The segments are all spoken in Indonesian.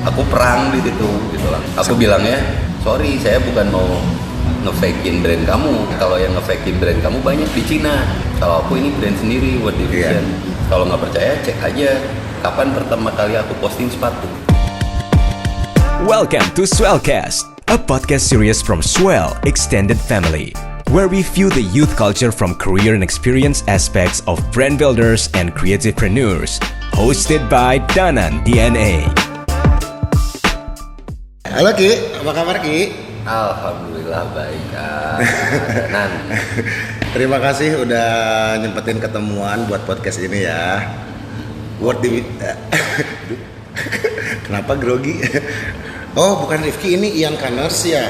aku perang di situ gitu lah. Aku bilangnya sorry, saya bukan mau nge-fakein brand kamu. Kalau yang nge-fakein brand kamu banyak di Cina. Kalau aku ini brand sendiri, World Division. Kalau nggak percaya cek aja kapan pertama kali aku posting sepatu. Welcome to Swellcast, a podcast series from Swell Extended Family, where we view the youth culture from career and experience aspects of brand builders and creativepreneurs. Hosted by Danan DNA. Halo Ki, apa kabar Ki? Alhamdulillah baik, Danan. Terima kasih udah nyempetin ketemuan buat podcast ini ya. Kenapa grogi? Oh, bukan Rifki, ini Ian Connors ya?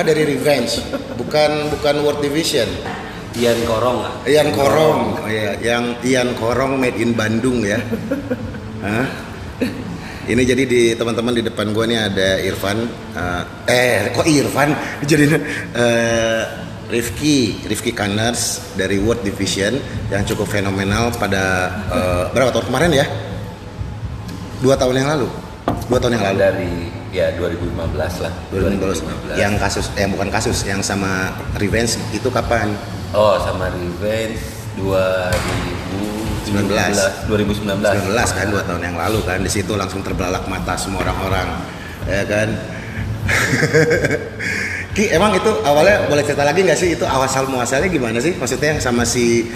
Dari Revenge, bukan World Division. Ian Korong lah. Ian Korong, oh iya, yang Ian Korong made in Bandung ya. Hah? Ini jadi di teman-teman di depan gua nih ada Irfan. Kok Irfan? Jadi Rifki Connors dari World Division yang cukup fenomenal pada berapa tahun kemarin ya? 2 tahun yang lalu. 2 tahun yang lalu. Dari ya 2015 lah. 2015. Yang kasus, bukan kasus, yang sama Revenge itu kapan? Oh, sama Revenge 2019 kan 2 tahun yang lalu kan. Di situ langsung terbelalak mata semua orang-orang, ya kan? Ki, emang itu awalnya boleh cerita lagi nggak sih itu asal muasalnya gimana sih? Maksudnya yang sama si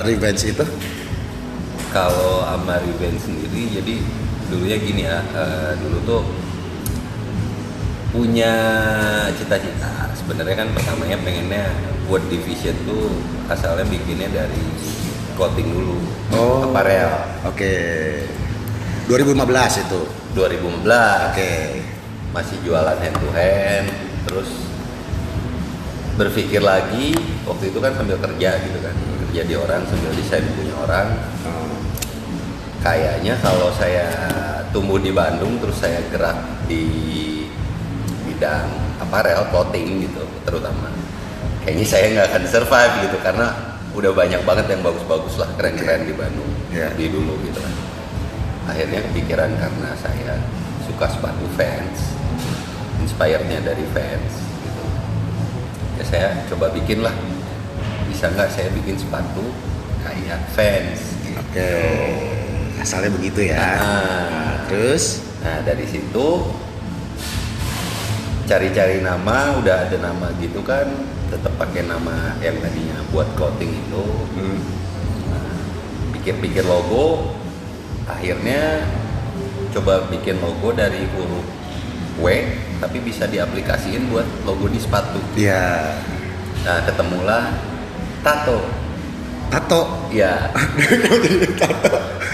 Revenge itu? Kalau sama Revenge sendiri, jadi dulunya gini ya, dulu tuh punya cita-cita. Sebenarnya kan pertamanya pengennya World Division tuh asalnya bikinnya dari clothing dulu, apparel. Oke. 2015 itu. 2015. Oke. Masih jualan hand to hand, terus berpikir lagi waktu itu kan sambil kerja gitu kan, kerja di orang sambil desain punya orang. Kayaknya kalau saya tumbuh di Bandung terus saya gerak di bidang apparel, clothing gitu terutama, kayaknya saya nggak akan survive gitu karena udah banyak banget yang bagus-bagus lah, keren-keren di Bandung di dulu gitu kan. Akhirnya kepikiran karena saya suka sepatu Vans, inspirednya dari Vans gitu. Ya saya coba bikin lah, bisa nggak saya bikin sepatu kayak Vans gitu. Oke. Asalnya begitu ya. Terus? Nah dari situ cari-cari nama, udah ada nama gitu kan, tetap pakai nama yang tadinya buat clothing itu. Pikir-pikir logo, akhirnya coba bikin logo dari huruf W, tapi bisa diaplikasiin buat logo di sepatu. Iya. Nah ketemulah tato. Ya.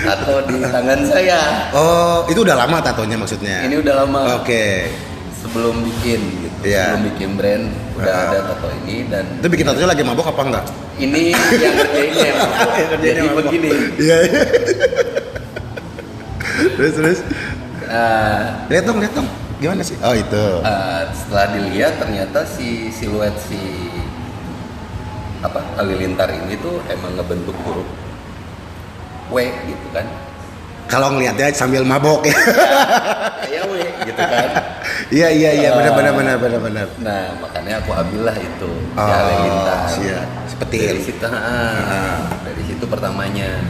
Tato di tangan saya. Oh, itu udah lama tatonya maksudnya? Ini udah lama. Oke. Sebelum bikin gitu. Sebelum bikin brand udah ada tato ini. Dan itu bikin tatonya lagi mabok apa enggak? Ini yang ngerjainnya yang mabok. Jadi begini. Iya. Terus. Lihat dong. Gimana sih? Oh, itu. Setelah dilihat ternyata si siluet halilintar ini tuh emang ngebentuk huruf W gitu kan. Kalau ngelihatnya sambil mabok ya. Kayak W gitu kan. Iya, benar. Nah, makanya aku ambillah itu si halilintar. Iya, seperti dari situ pertamanya.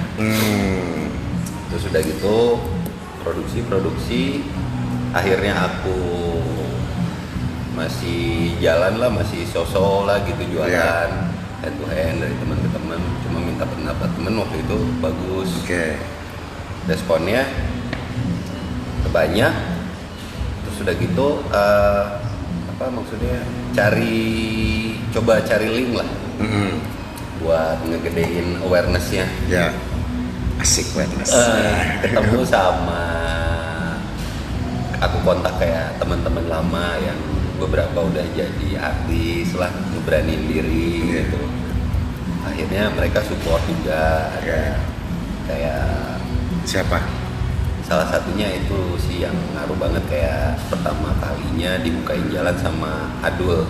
Terus udah gitu produksi akhirnya aku masih jalan lah, masih sosok lah gitu jualan hand to hand dari teman ke teman, cuma minta pendapat teman waktu itu bagus. Responnya banyak. Terus udah gitu maksudnya coba cari link lah buat ngegedein awareness-nya. Ya, asik awareness. Ketemu sama, aku kontak kayak teman-teman lama yang beberapa udah jadi artis lah, ngeberaniin diri gitu. Akhirnya mereka support juga. Kayak siapa? Salah satunya itu sih yang ngaruh banget, kayak pertama kalinya dibukain jalan sama Abdul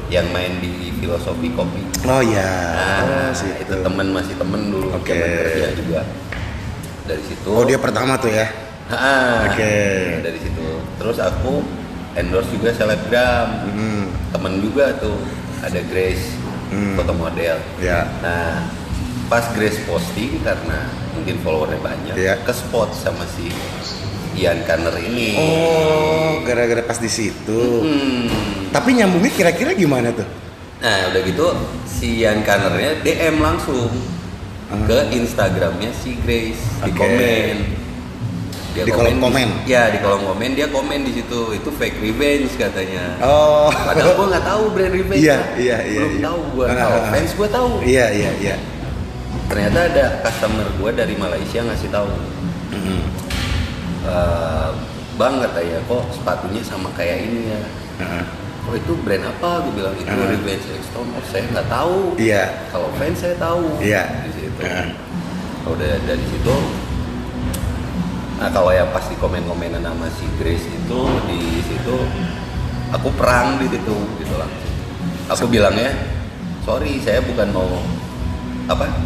yang main di Filosofi Kopi. Oh ya. Itu masih temen dulu, temen kerja juga. dari situ. Oh, dia pertama tuh ya. Oke. Dari situ. Terus aku endorse juga selebgram. Temen juga tuh ada Grace, foto model. Ya. Nah, pas Grace posting karena mungkin followernya banyak, ke spot sama si Ian Kanner ini. Oh, gara-gara pas di situ. Tapi nyambungnya kira-kira gimana tuh? Nah, udah gitu si Ian Kannernya DM langsung ke Instagramnya si Grace, di komen. Dia di kolom komen? Ya, di kolom komen dia komen di situ. Itu fake revenge katanya. Oh. Padahal gua nggak tahu brand revenge. Iya. Belum tahu gua. Kalau fans gua tahu. Iya. Ternyata ada customer gua dari Malaysia ngasih tahu. Bang katanya, kok sepatunya sama kayak ini ya. Oh itu brand apa? Gue bilang itu Revenge X Stone. Oh saya nggak tahu. Iya. Kalau fans saya tahu. Iya. Di situ. Udah dari situ. Nah kalau yang pas di komen-komenan sama si Grace itu di situ aku perang di situ gitu langsung. Aku bilangnya sorry saya bukan mau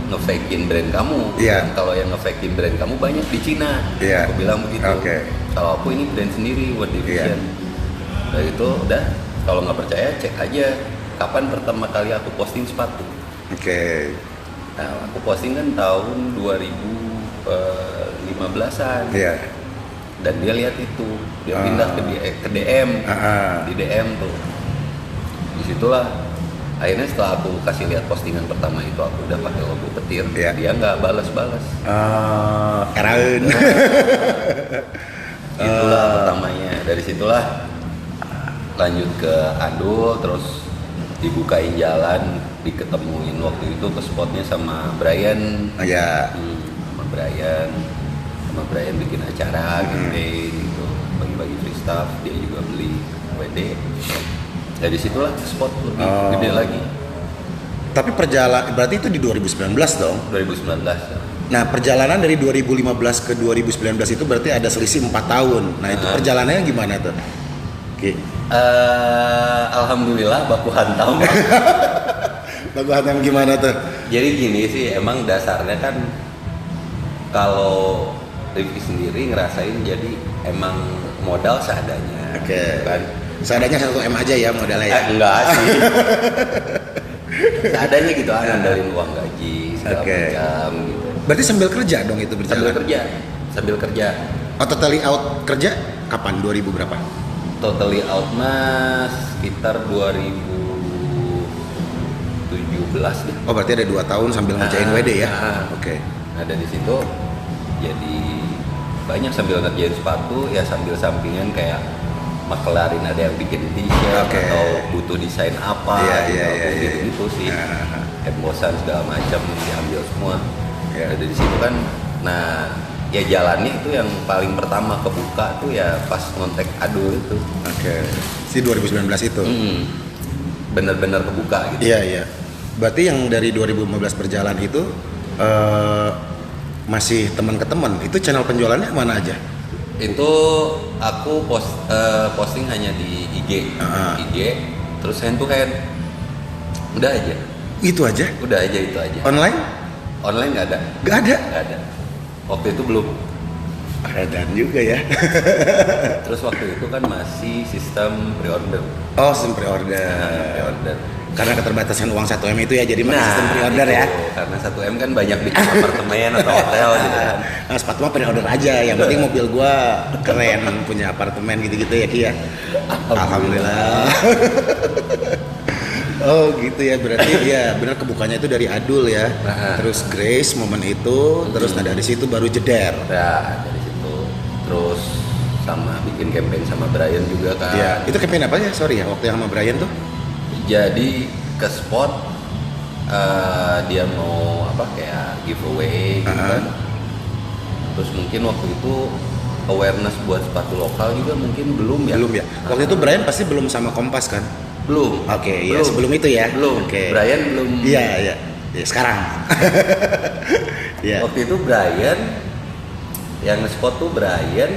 nge-fakein brand kamu. Iya. Kalau yang nge-fakein brand kamu banyak di Cina. Iya. Aku bilang begitu. Oke. Kalau aku ini brand sendiri, World Division. Dari itu udah, kalau nggak percaya cek aja kapan pertama kali aku posting sepatu. Oke. Nah, aku posting kan tahun 2015-an. Iya. Dan dia lihat itu, dia pindah ke DM, di DM tuh. Disitulah akhirnya setelah aku kasih lihat postingan pertama itu aku udah pakai logo petir, dia nggak balas-balas. Keren. Itulah pertamanya. Dari situlah lanjut ke Adul, terus dibukain jalan, diketemuin waktu itu ke spotnya sama Brian. Sama Brian bikin acara gede gitu, bagi-bagi free stuff, dia juga beli WD. Dari situlah spot lebih gede lagi. Tapi berarti itu di 2019 dong? 2019 ya. Nah perjalanan dari 2015 ke 2019 itu berarti ada selisih 4 tahun. Nah itu perjalanannya gimana tuh? Oke. Alhamdulillah baku hantam. Baku hantam gimana tuh? Jadi gini sih, emang dasarnya kan kalau Rifki sendiri ngerasain jadi emang modal seadanya. Oke. Kan? Seadanya 1M aja ya modalnya ya? Enggak sih. Seadanya gitu, ngandelin uang gaji segala macam gitu. Berarti sambil kerja dong itu berjalan? Sambil kerja. Oh, totally out kerja kapan? 2000 berapa? Totally out mas sekitar 2017 deh. Oh berarti ada 2 tahun sambil ngerjain WD ya? Oke. Nah dari situ jadi banyak sambil ngerjain sepatu ya, sambil sampingan kayak makelarin ada yang bikin t-shirt atau butuh desain apa gitu sih. Embosan segala macam diambil semua. Nah, dari situ kan, nah ya jalannya itu yang paling pertama kebuka tuh ya pas ngontek Adul itu. Si 2019 itu. Bener-bener kebuka gitu. Iya. Berarti yang dari 2015 berjalan itu masih teman ke teman. Itu channel penjualannya mana aja? Itu aku posting hanya di IG, terus hand to hand. Udah aja. Itu aja? Udah aja itu aja. Online? Online nggak ada. Nggak ada? Nggak ada. Waktu itu belum. Dan juga ya. Terus waktu itu kan masih sistem pre-order. Oh, sistem pre-order. Karena keterbatasan uang 1M itu ya, jadi masih sistem pre-order itu, ya. Karena 1M kan banyak bikin apartemen atau hotel gitu kan. Nah, sepatu mah pre-order aja, yang penting mobil gua keren, punya apartemen gitu-gitu ya Ki ya. Alhamdulillah. Oh gitu ya, berarti ya benar kebukanya itu dari Adul ya. Terus Grace momen itu, terus dari situ baru jeder. Ya, dari situ. Terus sama bikin campaign sama Brian juga kan. Iya. Itu campaign apa ya? Sorry ya, waktu yang sama Brian tuh? Jadi ke spot dia mau kayak giveaway gitu kan. Terus mungkin waktu itu awareness buat sepatu lokal juga mungkin belum ya. Waktu itu Brian pasti belum sama Kompas kan? Belum. Oke, ya sebelum itu ya. Belum. Brian belum. Iya. Ya, sekarang. Waktu itu Brian yang spot tuh Brian,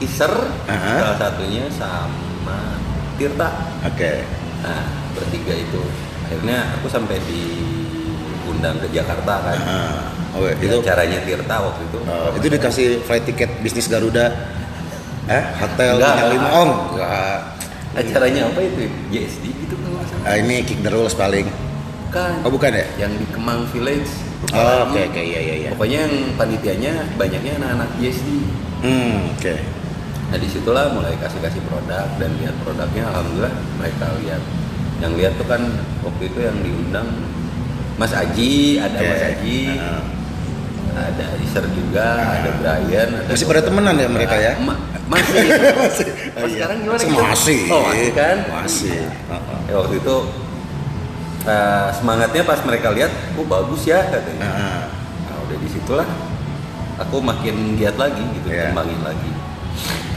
Iser, salah satunya sama Tirta. Nah, bertiga itu. Akhirnya aku sampai diundang diundang ke Jakarta kan. Oh, Ya, itu caranya Tirta waktu itu. itu dikasih flight tiket bisnis Garuda, hotel Enggak. bintang 5 om, enggak. Acaranya apa itu? JSD gitu kan nggak salah. Ini Kick the Rules paling. Bukan. Oh bukan ya? Yang di Kemang Village. lupa Oh, lagi. oke, iya. Pokoknya yang panitianya banyaknya anak-anak JSD. Oke. Nah disitulah mulai kasih produk dan lihat produknya, alhamdulillah mereka lihat. Yang lihat tuh kan waktu itu yang diundang Mas Aji, ada Oke. Mas Aji, ada Iser juga, ada Brian, ada Masih pada temenan ya mereka ya? masih. Masih. Oh, sekarang gimana? Masih. Oh, masih kan? Masih. Ya, waktu itu semangatnya pas mereka lihat, oh bagus ya katanya. Nah udah disitulah aku makin giat lagi gitu, Iya. kembangin lagi.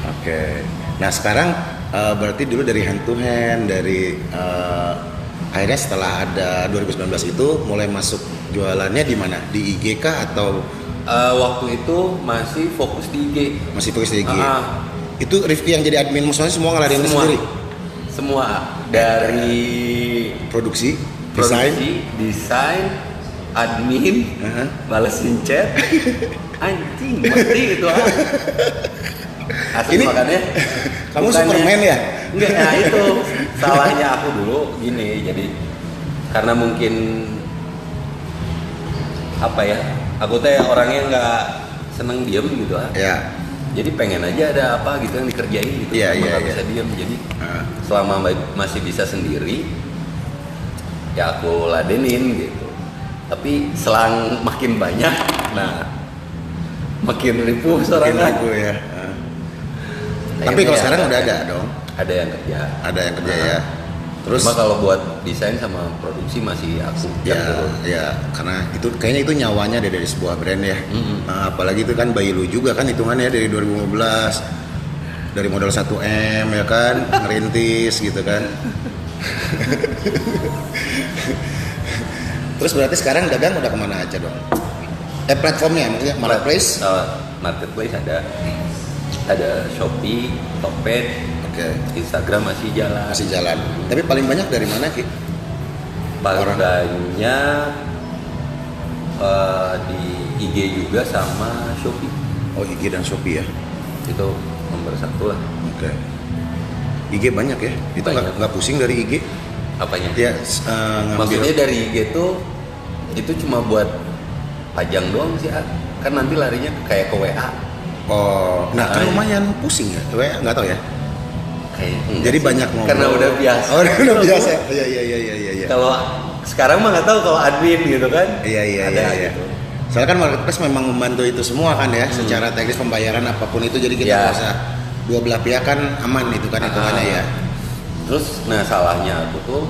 Oke. Nah sekarang berarti dulu dari hand to hand, dari akhirnya setelah ada 2019 itu mulai masuk jualannya di mana? Di IG kah atau Waktu itu masih fokus di IG. masih fokus di IG? Ah. Itu Rifki yang jadi admin musuhnya semua ngelarin sendiri? Semua dari Produksi, desain? desain, admin, balesin chat, anjing, mesti itu Asli Ini- makanya Kamu bukannya- Superman ya? Enggak, nah itu salahnya aku dulu gini, jadi karena mungkin apa ya, aku teh orangnya nggak seneng diem gitu Ya. jadi pengen aja ada apa gitu yang dikerjain gitu. Iya, Emang iya, nggak iya. bisa diem, jadi Ah. selama masih bisa sendiri ya aku ladenin gitu. Tapi selang makin banyak, nah makin ripuh Mungkin sorangan. aku ya. Tapi Akhirnya kalau ya sekarang udah ada dong, ada yang kerja. ada yang kerja ya. Terus Cuma kalau buat desain sama produksi masih aku yang ya, turun. ya karena itu kayaknya itu nyawanya dari sebuah brand ya. Nah, apalagi itu kan bayi lu juga kan hitungannya dari 2015, dari modal 1M ya kan, ngerintis gitu kan. Terus berarti sekarang dagang udah kemana aja dong? Platformnya maksudnya marketplace? Marketplace ada Shopee, Tokped, Oke, Instagram masih jalan. masih jalan. Tapi paling banyak dari mana Ki? Paling orang. banyak di IG juga sama Shopee. Oh IG dan Shopee ya. Itu nomor satu lah. Oke. IG banyak ya? Itu Banyak. nggak pusing dari IG? Apanya? Ya ngambil. Maksudnya dari IG tuh itu cuma buat pajang doang sih, kan nanti larinya kayak ke WA. Oh, nah kan Ah, iya. lumayan pusing ya. Nggak tahu ya. Kayak enggak Jadi sih. banyak ngobrol. Karena udah biasa. Oh, udah biasa. Iya. Kalau sekarang mah nggak tahu kalau admin gitu kan. Iya. Ada gitu. Soalnya kan marketplace memang membantu itu semua kan ya, secara teknis pembayaran apapun itu, jadi kita Ya. nggak usah dua belah pihak kan aman itu kan hitungannya ya. Terus nah salahnya aku tuh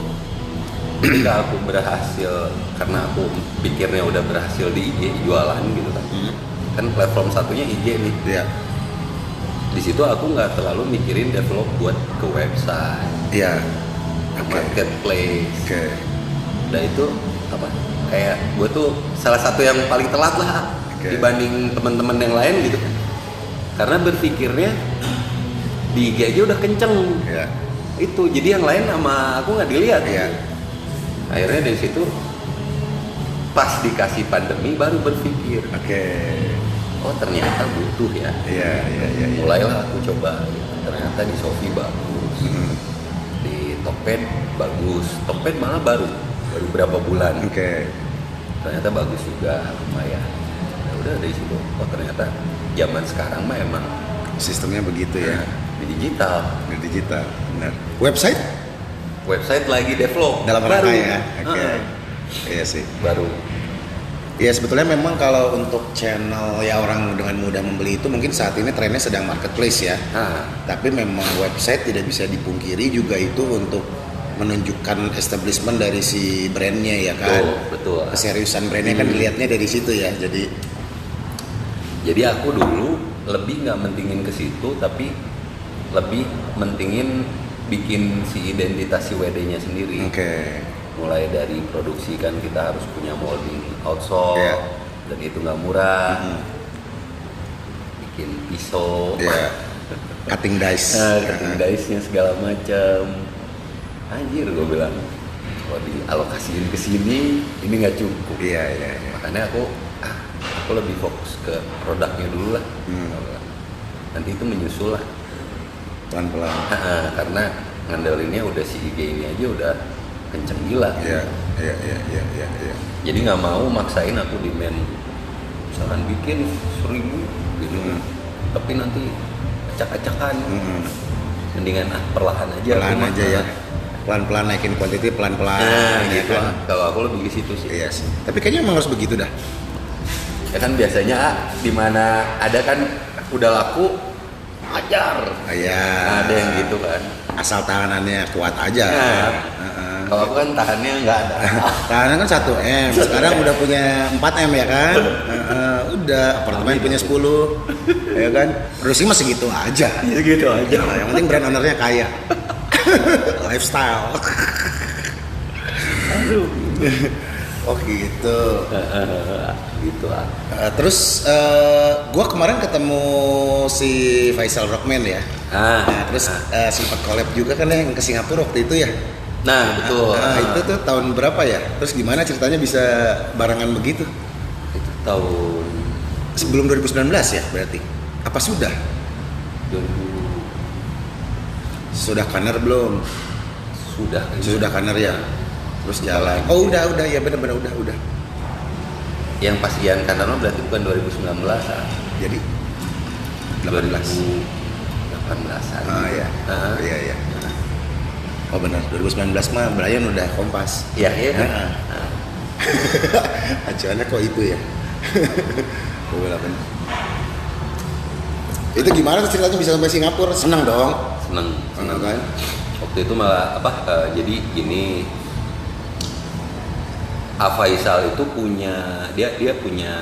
ketika aku berhasil, karena aku pikirnya udah berhasil di IG jualan gitu kan. Kan platform satunya IG nih. Iya. Di situ aku nggak terlalu mikirin develop buat ke website, Iya. ke Oke. marketplace. Oke. Nah itu apa? Kayak gue tuh salah satu yang paling telat lah Oke. dibanding teman-teman yang lain gitu kan. Karena berpikirnya di IG aja udah kenceng. Iya. Itu jadi yang lain sama aku nggak dilihat. Iya. Akhirnya dari situ pas dikasih pandemi baru berpikir, Oke. oh ternyata butuh ya. Iya. Mulailah aku coba, ternyata di Shopee bagus, di Tokped bagus, Tokped malah baru berapa bulan. Oke. Ternyata bagus juga, lumayan. Ya udah dari situ, oh ternyata zaman sekarang mah emang Sistemnya begitu ya. di digital. Di digital, benar. Website Website lagi develop dalam baru. rangka ya. Oke. Heeh, Iya sih. baru. Ya sebetulnya memang kalau untuk channel ya orang dengan mudah membeli itu mungkin saat ini trennya sedang marketplace ya. Nah, Tapi memang website tidak bisa dipungkiri juga itu untuk menunjukkan establishment dari si brandnya ya kan. betul. Keseriusan brandnya kan dilihatnya dari situ ya. Jadi aku dulu lebih nggak mentingin ke situ, tapi lebih mentingin bikin si identitas si WD-nya sendiri. Oke. Mulai dari produksi kan kita harus punya molding outsource, Iya. dan itu nggak murah. Bikin pisau, Ya. Cutting dice. cutting dice-nya segala macam. Anjir gue bilang. kalau dialokasiin ke sini ini nggak cukup. Iya. Makanya aku lebih fokus ke produknya dulu lah. Nanti itu menyusul lah Pelan-pelan. karena ngandelinnya udah si IG ini aja udah kenceng gila. Iya. Jadi nggak mau maksain aku demand misalkan bikin 1.000 gitu, tapi nanti acak-acakan. Mendingan perlahan aja. Pelan aja ya. Pelan-pelan naikin quantity pelan-pelan. Gitu kan? Kalau aku lebih ke situ sih. Iya sih. Tapi kayaknya emang harus begitu dah. Ya kan biasanya di mana ada kan udah laku ajar. Iya. Ada yang gitu kan. Asal tahanannya kuat aja. Nah, kalau aku kan tahannya nggak ada. Tahanan kan 1M, sekarang udah punya 4M ya kan? Udah, apartemen punya 10, ya kan? Produksi masih gitu aja. Gitu aja. Yang penting brand ownernya kaya. Lifestyle. Aduh. Oh gitu. Gitu ah. Terus gua kemarin ketemu si Faisal Rockman ya. Nah, terus sempat collab juga kan ya yang ke Singapura waktu itu ya. Nah betul. Itu tuh tahun berapa ya? Terus gimana ceritanya bisa barengan begitu? Itu tahun Sebelum 2019 ya berarti? Apa sudah? 2000 Sudah kaner belum? sudah. Sudah kaner ya. Terus jalan. Oh udah ya benar udah. Yang pas Ian Kanano berarti bukan 2019 ah. Jadi 18. 2018an. Iya. Iya. Oh benar, 2019 mah Brian udah Kompas. Iya. Acuannya kok itu ya. Itu gimana tuh ceritanya bisa sampai Singapura? Senang dong. Seneng Kan? Waktu itu malah jadi gini, Faisal itu punya dia punya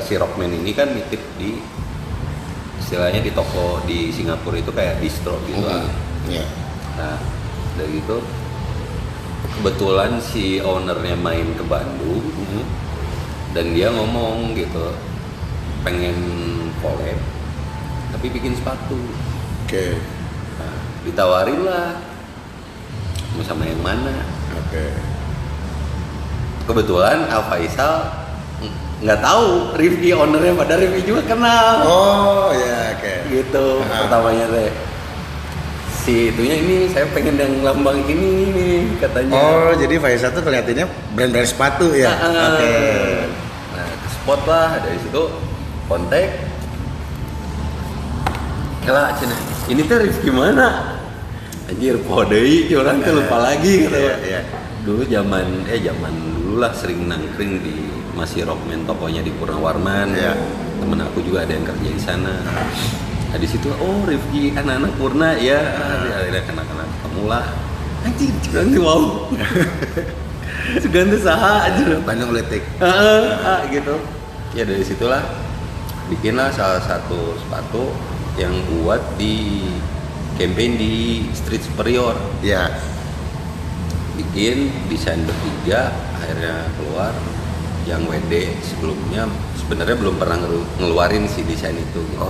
si Rockman ini kan nitip di istilahnya di toko di Singapura itu kayak distro gitu lah. Iya. Nah dari itu kebetulan si ownernya main ke Bandung dan dia ngomong gitu pengen collab tapi bikin sepatu. Oke. Nah, ditawarin lah mau sama yang mana. Oke. Kebetulan Al Faisal nggak tahu Rifki ownernya, pada Rifki juga kenal. Oh ya oke. Gitu pertamanya teh si itunya ini saya pengen yang lambang ini nih katanya. Oh jadi Faisal tuh kelihatannya brand-brand sepatu ya. Oke. Nah ke spot lah dari situ kontak. Kela cina ini teh Rifki mana? Anjir podei orang tuh lupa lagi gitu. Iya. Dulu zaman dulu lah sering nangkring di masih Rockman tokonya di Purnawarman. Iya. Temen aku juga ada yang kerja di sana. Nah di situ Rifki anak-anak Purna ya, ada anak-anak kamu lah. Anjir, ganti wow. Ganti saha aja. Bandung Letik. Gitu. Ya dari situlah bikinlah salah satu sepatu yang buat di campaign di Street Superior. Iya. Bikin desain bertiga, akhirnya keluar yang WD sebelumnya sebenarnya belum pernah ngeluarin si desain itu gitu.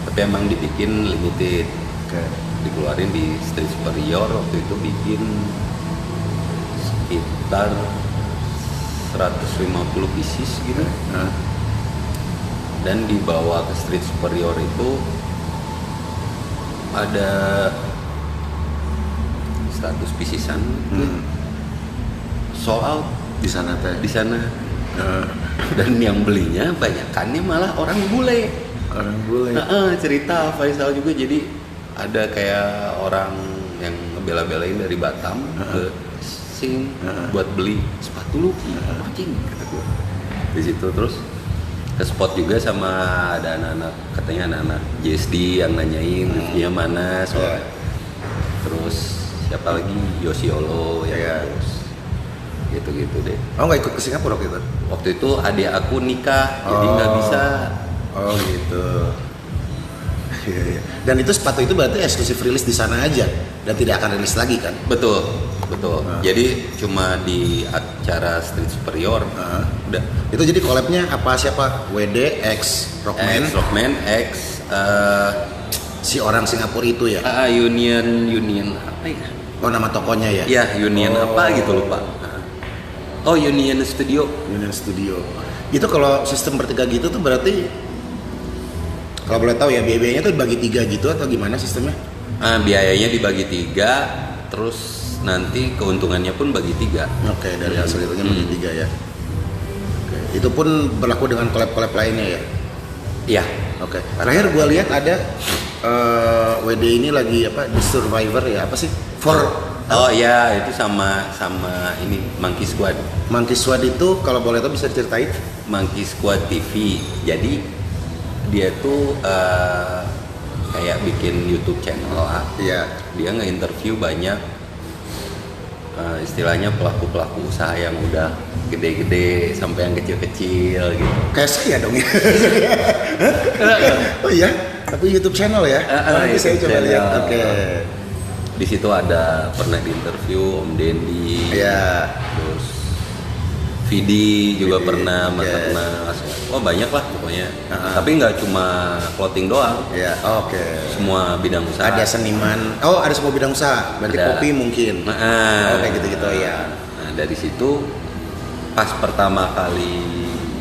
Tapi emang dibikin limited. Dikeluarin di Street Superior waktu itu bikin sekitar 150 pieces gitu. Dan dibawa ke Street Superior itu ada 100 pieces-an sold out Di sana teh. di sana. Dan yang belinya banyakannya malah orang bule. Orang bule. Cerita Faisal juga, jadi ada kayak orang yang ngebela-belain dari Batam ke Sing buat beli sepatu lu, anjing kata gue. Di situ terus ke spot juga sama ada anak-anak, katanya anak-anak JSD yang nanyain reviewnya mana soalnya. Terus siapa lagi, Yosiolo ya. Terus gitu-gitu deh. Nggak ikut ke Singapura waktu itu? Waktu itu adik aku nikah, jadi nggak bisa. Oh gitu. Iya. Dan itu sepatu itu berarti eksklusif rilis di sana aja dan tidak akan rilis lagi kan? Betul. Jadi cuma di acara Street Superior. Udah. Itu jadi collabnya apa siapa? WD X Rockman X si orang Singapura itu ya? Union apa ya? Oh, nama tokonya ya? Ya Union apa gitu lupa. Oh Union Studio. Union Studio. Itu kalau sistem bertiga gitu tuh berarti kalau boleh tahu ya biayanya tuh dibagi 3 gitu atau gimana sistemnya? Biayanya dibagi 3, terus nanti keuntungannya pun bagi 3. Oke, dari hasil itunya bagi 3 ya. Oke. Itu pun berlaku dengan collab-collab lainnya ya? Iya. Oke. Terakhir gua lihat ada WD ini lagi apa? The Survivor ya, apa sih? Oh ya, itu sama ini Monkey Squad. Monkey Squad itu kalau boleh tahu bisa diceritain? Monkey Squad TV. Jadi dia tuh kayak bikin YouTube channel. Iya. Dia nge-interview banyak istilahnya pelaku-pelaku usaha yang udah gede-gede sampai yang kecil-kecil gitu. Kayak saya dong ya. Oh iya, tapi YouTube channel ya. Nanti saya coba lihat. Oke. Di situ ada pernah diinterview Om Dendi. Iya. Terus Vidi juga Vidi, pernah, Mas. Oh banyak lah pokoknya. Tapi nggak cuma clothing doang. Iya. Oke. Semua bidang usaha. Ada seniman. Oh, ada semua bidang usaha. Berarti Ada. kopi mungkin. Oh, kayak gitu-gitu ya. Nah, dari situ pas pertama kali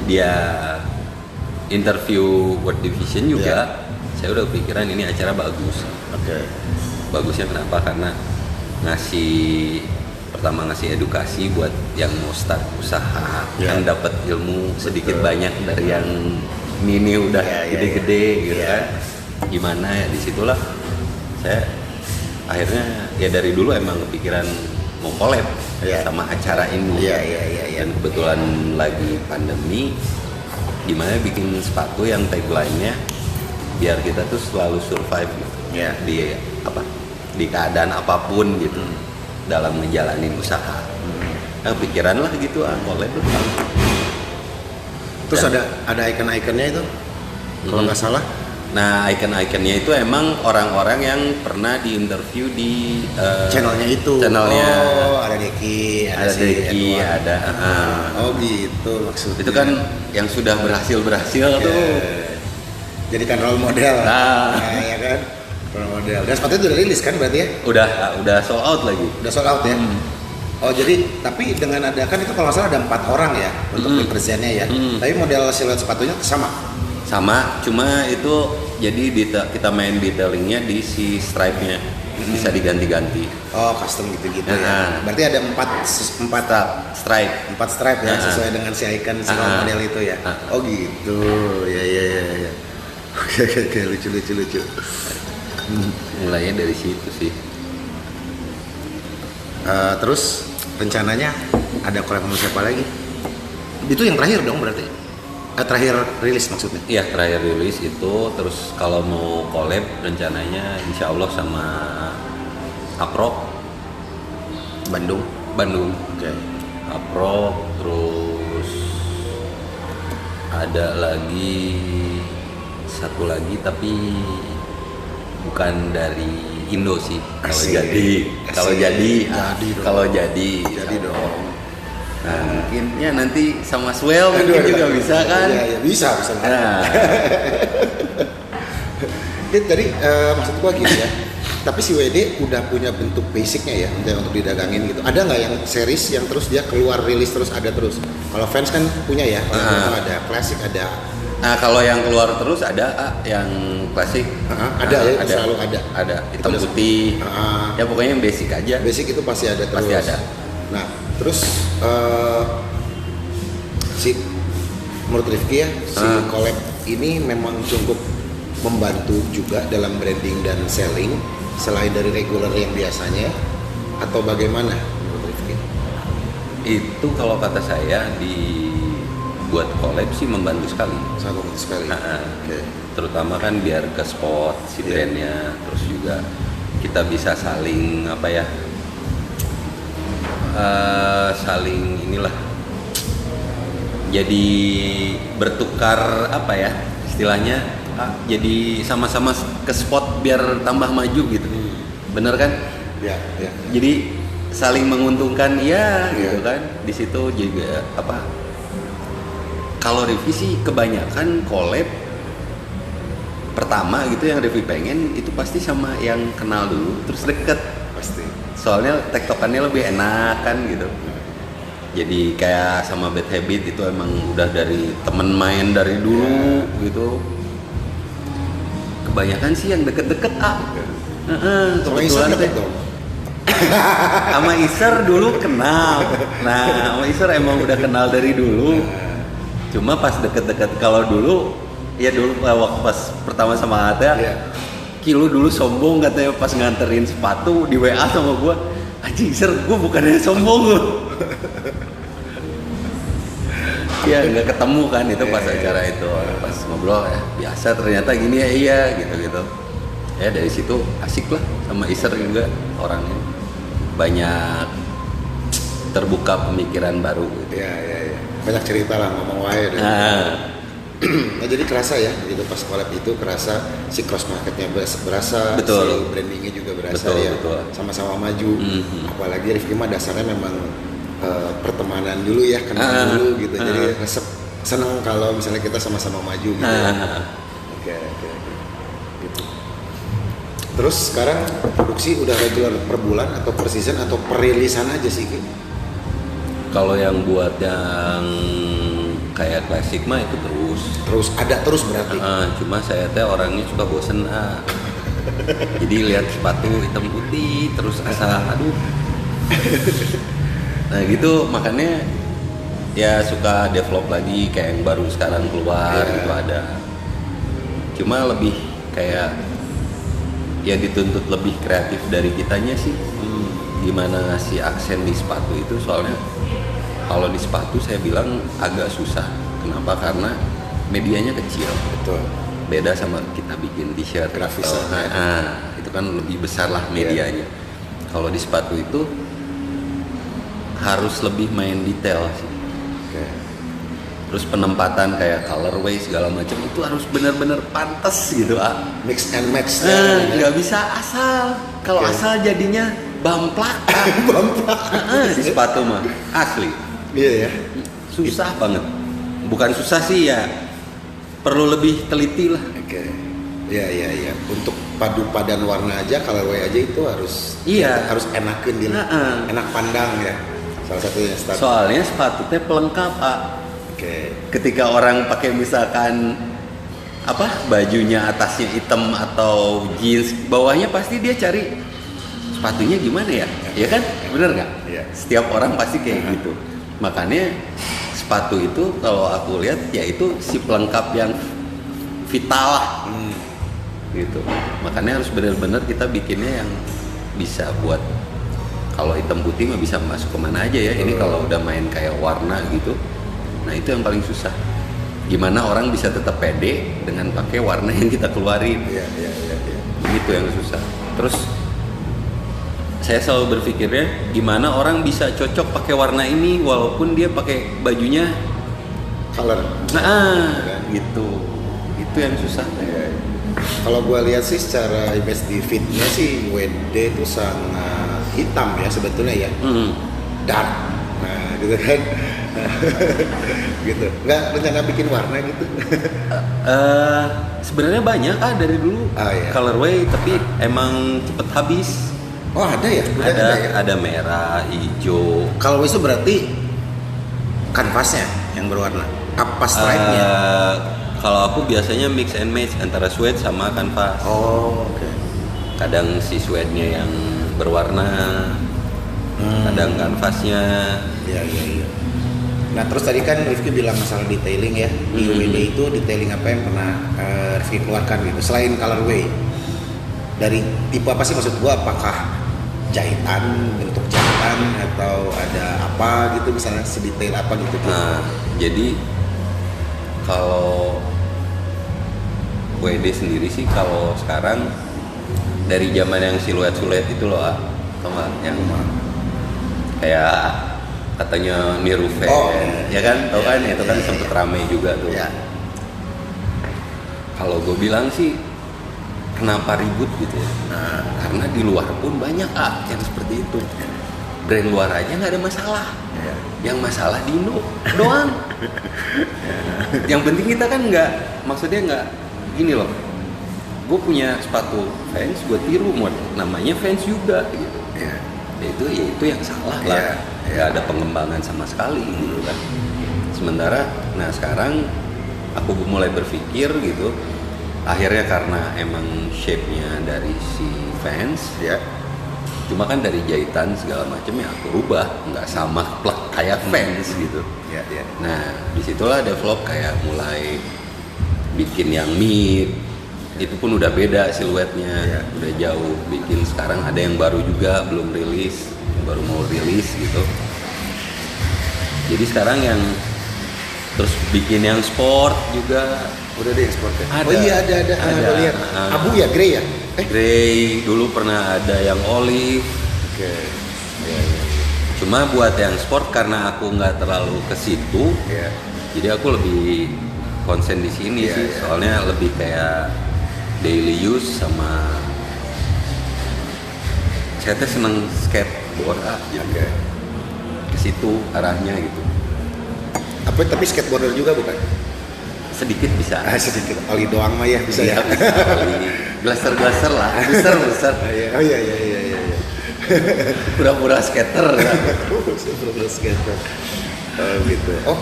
dia interview World Division juga, saya udah pikiran ini acara bagus. Oke. Bagusnya kenapa? Karena pertama ngasih edukasi buat yang mau start usaha, yang dapat ilmu sedikit banyak dari yang ini udah gede-gede gitu kan. Gimana ya, disitulah saya akhirnya ya dari dulu emang kepikiran mau collab sama acara ini. Dan kebetulan lagi pandemi, gimana bikin sepatu yang tagline-nya biar kita tuh selalu survive gitu. Di keadaan apapun gitu dalam ngejalanin usaha. Nah, pikiran lah gitu collab. Terus ada icon-iconnya itu kalau nggak salah. Nah, icon-iconnya itu emang orang-orang yang pernah diinterview di channelnya itu. Channelnya. Oh, ada Deki, ada. Oh gitu maksudnya. Itu kan yang sudah berhasil tuh. Jadikan role model. Nah, ya kan. Role model. Dan sepatu itu udah rilis kan berarti ya? Udah sold out lagi. Udah sold out ya. Oh jadi tapi dengan ada kan itu kalau nggak salah ada 4 orang ya untuk representnya ya. Tapi model siluet sepatunya sama. Sama, cuma itu jadi kita main detailingnya di si stripe-nya bisa diganti-ganti. Oh custom gitu-gitu ya. Berarti ada 4 stripe ya sesuai dengan si icon si model itu ya. Oh gitu, ya. Oke, lucu. Mulainya dari situ sih. Terus rencananya ada collab sama siapa lagi? Itu yang terakhir dong berarti? Terakhir rilis maksudnya? Iya terakhir rilis itu. Terus kalau mau collab rencananya insya Allah sama Aprok Bandung. Oke. Aprok, terus ada lagi satu lagi tapi bukan dari Indo sih. Kalau jadi dong. Nah, mungkin ya nanti sama Swell mungkin juga bisa kan? Iya, bisa. Nah. Jadi maksud gua gitu ya. Tapi si WD udah punya bentuk basicnya ya untuk didagangin gitu. Ada nggak yang series yang terus dia keluar rilis terus ada terus? Kalau fans kan punya ya. Ada klasik ada. Nah kalau yang keluar terus ada yang klasik. Ada selalu ada. Ada hitam putih. Ya pokoknya yang basic aja. Basic itu pasti ada terus. Pasti ada. Nah terus menurut Rifki ya si collab ini memang cukup membantu juga dalam branding dan selling selain dari regular yang biasanya atau bagaimana menurut Rifki? Itu kalau kata saya buat collab sih membantu sekali. Sangat membantu sekali. Okay. Terutama kan biar ke spot si brandnya, terus juga kita bisa saling saling inilah. Jadi bertukar istilahnya. Jadi sama-sama ke spot biar tambah maju gitu. Bener kan? Ya. Jadi saling menguntungkan gitu kan. Di situ juga kalau Rifki sih kebanyakan collab pertama gitu yang Rifki pengen itu pasti sama yang kenal dulu terus deket. Pasti. Soalnya tektokannya lebih enak kan gitu. Jadi kayak sama Bad Habit itu emang udah dari temen main dari dulu gitu. Kebanyakan sih yang deket-deket Sama Iser deket dong. sama Iser dulu kenal. Nah, sama Iser emang udah kenal dari dulu. Cuma pas deket-deket kalau dulu ya dulu waktu pas pertama sama Ata, Kilu dulu sombong katanya pas nganterin sepatu di WA sama gua. Anjing Iser, gua bukannya sombong lu. Ya nggak ketemu kan itu pas acara itu, pas ngobrol ya biasa ternyata gini ya iya gitu. Ya dari situ asik lah sama Iser juga orangnya banyak terbuka pemikiran baru gitu. Iya. Banyak cerita lah ngomong wae deh. Nah jadi kerasa ya gitu pas collab itu kerasa si cross marketnya berasa, betul. Si brandingnya juga berasa betul, ya. Betul. Sama-sama maju. Apalagi Rifki mah dasarnya memang pertemanan dulu ya, kenal dulu gitu. Jadi seneng kalau misalnya kita sama-sama maju gitu. Oke. Gitu. Terus sekarang produksi udah regular per bulan atau per season atau per rilisan aja sih Ki? Kalau yang buat yang kayak klasik mah itu terus ada berarti. Cuma saya teh orangnya suka bosen jadi lihat sepatu hitam putih terus asa aduh. Nah gitu makanya ya suka develop lagi kayak yang baru sekarang keluar itu ada. Cuma lebih kayak ya dituntut lebih kreatif dari kitanya sih. Gimana ngasih aksen di sepatu itu soalnya kalau di sepatu saya bilang agak susah. Kenapa? Karena medianya kecil. Betul. Beda sama kita bikin t-shirt grafisnya. Itu kan lebih besar lah medianya. Kalau di sepatu itu harus lebih main detail sih. Terus penempatan kayak colorway segala macam itu harus benar-benar pantas gitu Mix and match. Nggak bisa asal. Kalau asal jadinya bamplak. Di sepatu mah asli. Iya ya. Susah banget. Bukan susah sih ya. Perlu lebih teliti lah. Oke. Iya. Untuk padu padan warna aja, colorway aja itu harus harus enakin dia. Enak pandang ya. Salah satunya start. Soalnya sepatu teh pelengkap, Ketika orang pakai misalkan bajunya atasnya hitam atau jeans, bawahnya pasti dia cari sepatunya gimana ya? Ya kan? Bener nggak? Iya. Setiap orang pasti kayak gitu. Makanya sepatu itu kalau aku lihat ya itu si pelengkap yang vital lah. Gitu. Makanya harus benar-benar kita bikinnya yang bisa buat kalau hitam putih mah bisa masuk kemana aja ya. Ini kalau udah main kayak warna gitu, nah itu yang paling susah. Gimana orang bisa tetap pede dengan pakai warna yang kita keluarin? Iya. Itu yang susah. Terus saya selalu berpikirnya gimana orang bisa cocok pakai warna ini walaupun dia pakai bajunya color. Gitu. Itu yang susah. Kalau gue lihat sih secara image di fitnya sih WD itu sangat hitam ya sebetulnya ya. Dark. Nah, gitu kan. Gitu. Nggak rencana bikin warna gitu. Sebenarnya banyak dari dulu colorway tapi emang cepet habis. Oh ada ya? Ada merah, hijau. Kalau itu berarti kanvasnya yang berwarna. Apa stripe-nya? Kalau aku biasanya mix and match antara suede sama kanvas. Oh, oke. Kadang si suede-nya yang berwarna, kadang kanvasnya. Iya. Nah terus tadi kan Rifki bilang masalah detailing ya. Di WD itu detailing apa yang pernah Rifki keluarkan gitu selain colorway? Dari tipe apa sih maksud gua? Apakah jahitan, bentuk jahitan atau ada apa gitu misalnya sedetail apa gitu? Nah, jadi kalau WD sendiri sih kalau sekarang dari zaman yang siluet-siluet itu loh, yang kayak katanya niru fan, ya kan, tau kan, itu kan sempet rame juga tuh. Ya. Kalau gue bilang sih, kenapa ribut gitu ya? Nah, karena di luar pun banyak yang seperti itu. Brand luar aja nggak ada masalah. Ya. Yang masalah di Indo doang. Yang penting kita kan maksudnya nggak gini loh. Gue punya sepatu Vans, gue tiru namanya Vans juga gitu. Iya. Ya itu yang salah lah. Nggak ada pengembangan sama sekali gitu kan. Sementara nah sekarang aku mulai berpikir gitu, akhirnya karena emang shape-nya dari si fans Ya. cuma kan dari jahitan segala macam ya aku rubah, nggak sama plek kayak fans gitu. Ya. Nah disitulah develop kayak mulai bikin yang mid, itu pun udah beda siluetnya, Iya. udah jauh. Bikin sekarang ada yang baru juga belum rilis, baru mau rilis gitu. Jadi sekarang yang terus bikin yang sport juga Udah deh ekspornya. Ada. Oh iya ada. Aku lihat. Abu ya, grey ya? grey, dulu pernah ada yang olive. Oke. Iya. Cuma buat yang sport karena aku nggak terlalu ke situ, Iya. jadi aku lebih konsen di sini Iya, sih. iya. Soalnya lebih kayak daily use sama saya tuh seneng skateboard jadi Oke. ke situ arahnya gitu. Apa tapi skateboarder juga bukan? Sedikit bisa. Sedikit oli doang mah ya bisa Iya, ya. bisa kali. Glaser lah, besar. Oh iya. Pura-pura skater. Pura-pura skater. Oh gitu. Oh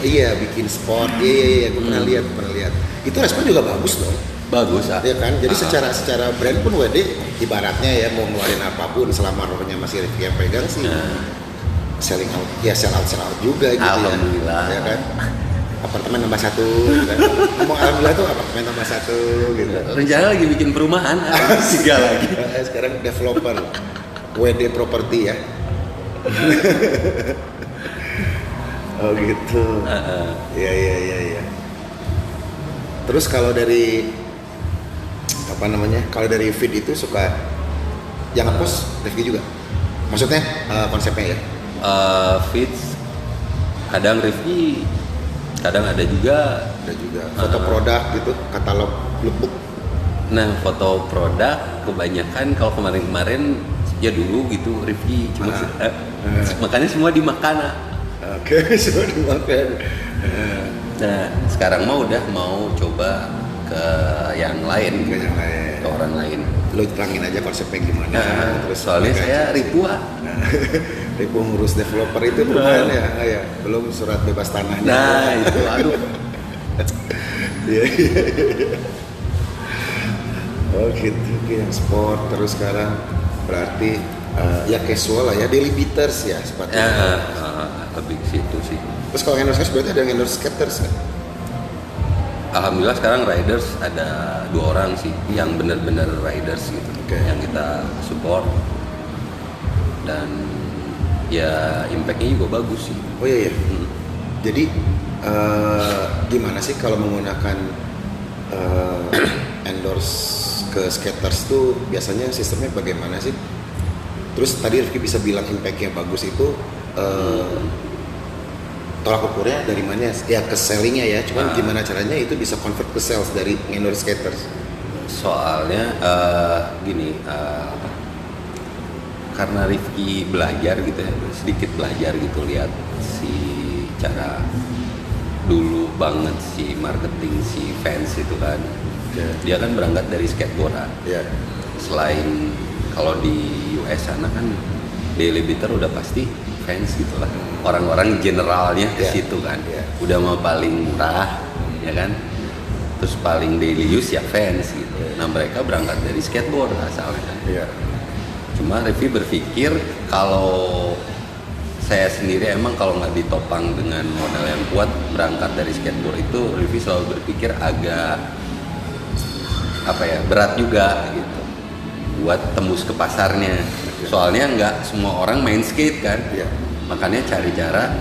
iya bikin sport. Iya. Gue pernah lihat. Itu respon juga bagus dong. Bagus Ya kan. Jadi secara brand pun WD ibaratnya ya mau ngeluarin apapun selama rohnya masih Rifki yang pegang sih. Selling out, ya sell out juga gitu. Alhamdulillah. Ya kan. Apartemen tambah 1 gitu kan. Ngomong alhamdulillah tuh apartemen tambah 1 gitu. Rencana lagi bikin perumahan, 3 lagi. Sekarang developer WD property ya. Oh gitu. Iya. Terus kalau dari apa namanya? Kalau dari feed itu suka yang ngepost Rifki juga. Maksudnya konsepnya ya. Feeds kadang review, kadang ada juga. Ada juga foto produk gitu, katalog lookbook. Nah foto produk kebanyakan kalau kemarin ya dulu gitu review cuma makanya semua dimakan. Oke, semua dimakan. Nah sekarang udah mau coba ke yang lain, Ke yang lain. ke orang lain. Lo terangin aja konsepnya gimana. Terus Soalnya pakai saya aja. ribu Ribu ngurus developer itu lumayan ya. Belum surat bebas tanahnya. Nah itu aduh. Iya. Oh gitu, yang sport terus sekarang berarti ya casual lah ya, daily beaters ya sepatu. Lebih ke situ sih. Terus kalau endorse berarti ada yang endorse skaters kan? Alhamdulillah sekarang riders ada 2 orang sih yang benar-benar riders gitu, yang kita support dan ya impactnya juga bagus sih. Oh iya. Jadi gimana sih kalau menggunakan endorse ke skaters tuh biasanya sistemnya bagaimana sih? Terus tadi Rifki bisa bilang impactnya bagus itu tolak ukurnya dari mana ya ke sellingnya ya, cuman gimana caranya itu bisa convert ke sales dari endorse skaters? Soalnya gini, karena Rifki belajar gitu ya, sedikit belajar gitu lihat si cara dulu banget si marketing si fans itu kan. Dia kan berangkat dari skateboardan. Selain kalau di US sana kan daily beater udah pasti fans gitulah. Orang-orang generalnya ke situ kan. Udah mau paling murah ya kan. Terus paling daily use ya fans gitu. Nah mereka berangkat dari skateboard asalnya kan. Cuma Rifki berpikir kalau saya sendiri emang kalau nggak ditopang dengan modal yang kuat berangkat dari skateboard itu Rifki selalu berpikir agak berat juga gitu buat tembus ke pasarnya. Soalnya nggak semua orang main skate kan. Makanya cari cara